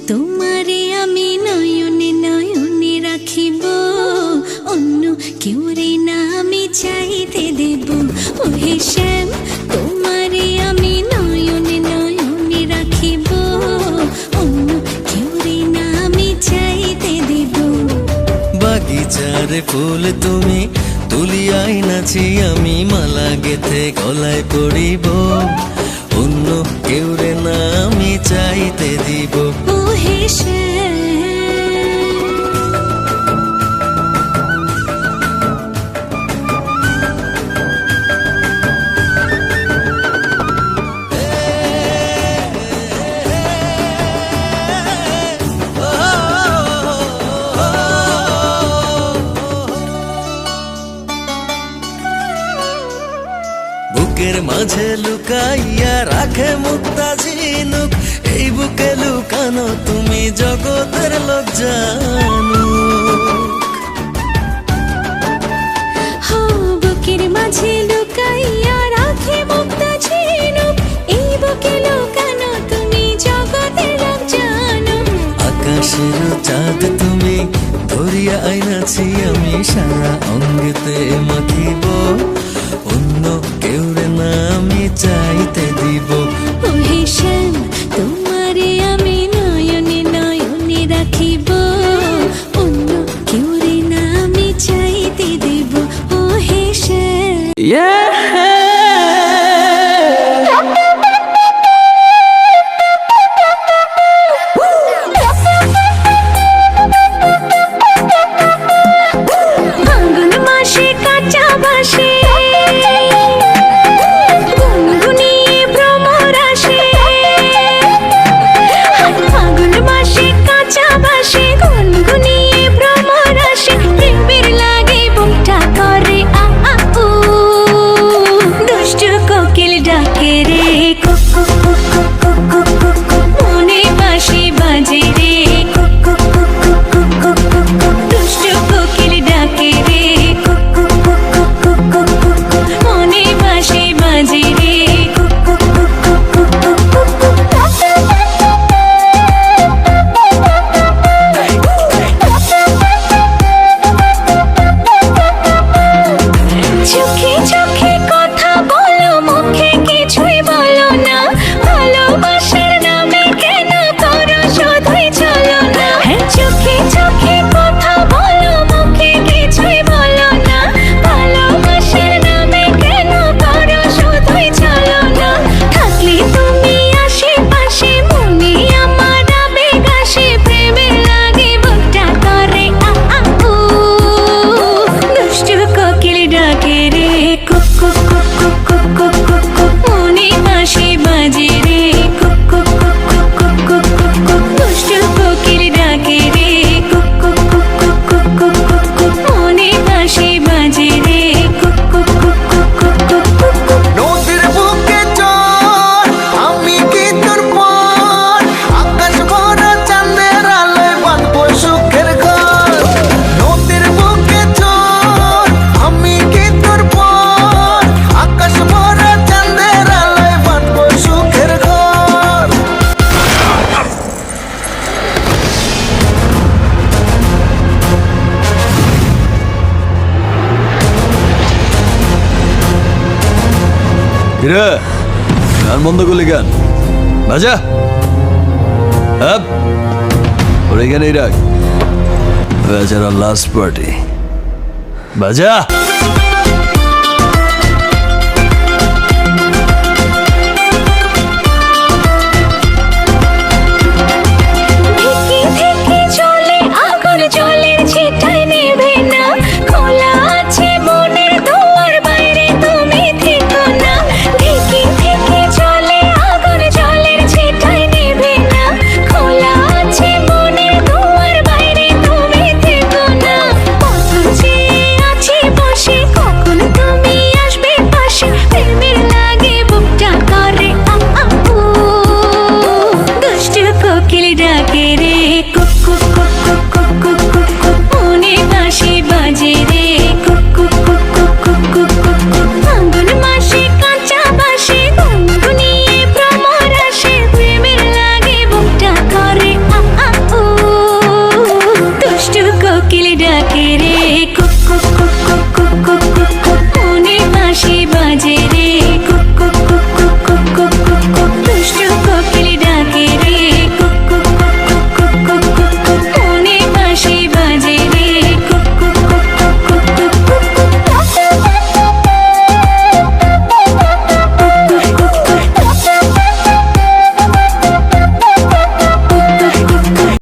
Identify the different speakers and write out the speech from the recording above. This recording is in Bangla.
Speaker 1: তোমারে আমি নয়নে নয়নে রাখিব, অন্য কেউরে না আমি চাইতে দেব। ওহে শ্যাম, তোমারে আমি নয়নে নয়নে রাখিব, অন্য কেউরে না আমি চাইতে দেব।
Speaker 2: বাগিচার ফুল তুমি তুলিয়াই নাছি, আমি মালা গেথে গলায় পড়িব, অন্য কেউরে না আমি চাইতে দিব।
Speaker 1: ওহে শ্যাম,
Speaker 2: বুকের মাঝে লুকাইয়া রাখে মুক্তা ঝিনুক, এই বুকে লুকানো তুমি জগতের লোক জানো।
Speaker 1: বুকের মাঝে লুকাইয়া রাখে মুক্তা ঝিনুক, এই বুকে লুকানো তুমি জগতের লোক জানো।
Speaker 2: আকাশের চাঁদ তুমি ধরিয়া আইনাছি, আমি সারা অঙ্গেতে মাখিব, অন্য কেউরে না আমি চাইতে দিব।
Speaker 1: ওহে শ্যাম, তোমারে আমি নয়নে নয়নে রাখিব, অন্য কেউরে না আমি চাইতে দেব। ওহে শ্যাম, ফাল্গুন মাসে কাঁচা বাসে গুনগুনিয়ে ভ্রমর আসে। ফাল্গুন মাসে কাঁচা বাসে গুনগুনিয়ে ভ্রমর আসে। প্রেমের লাগে বুকটা করে আ আ উ, দুষ্টু কোকিল ডাকে রে cook cook cook cook cook cook cook, মনে বাঁশি বাজে রে cook cook cook cook cook cook cook, দুষ্টু কোকিল ডাকে রে cook cook cook cook cook cook cook, মনে বাঁশি বাজে রে cook cook cook cook cook cook cook. চোখে চোখে কথা বলো, মুখে কিছুই বলো না, ভালোবাসার নামে কেন করো শুধুই চলো না। চোখে চোখে কথা বলো, মুখে কিছুই বলো না, ভালোবাসার নামে কেন করো শুধুই চলো না। থাকলে তুমি আশেপাশে, মনে আমার আবেগ আসে, প্রেমের লাগে বুকটা করে আ আ উ, দুষ্টু কোকিল ডাকে রে cook cook cook cook cook cook cook cook, মনে বাঁশি বাজে রে cook cook cook cook cook cook cook cook, দুষ্টু কোকিল ডাকে রে cook cook cook cook cook cook cook cook, মনে বাঁশি বাজে রে cook cook cook cook cook cook cook cook.
Speaker 2: নদীর বুকে চল, আমি কি তোর পর, আকাশ ভরা চাঁদের আলোয় বাঁধবো সুখের ঘর। নদীর বুকে চল, আমি কি তোর পর, আকাশ ভরা চাঁদের আলোয় বাঁধবো সুখের ঘর।
Speaker 3: কিরে, গান বন্ধ করলি কেন? বাজা আপ, ওর এখানেই রাখ, বেচারা লাস্ট পার্টি। বাজা।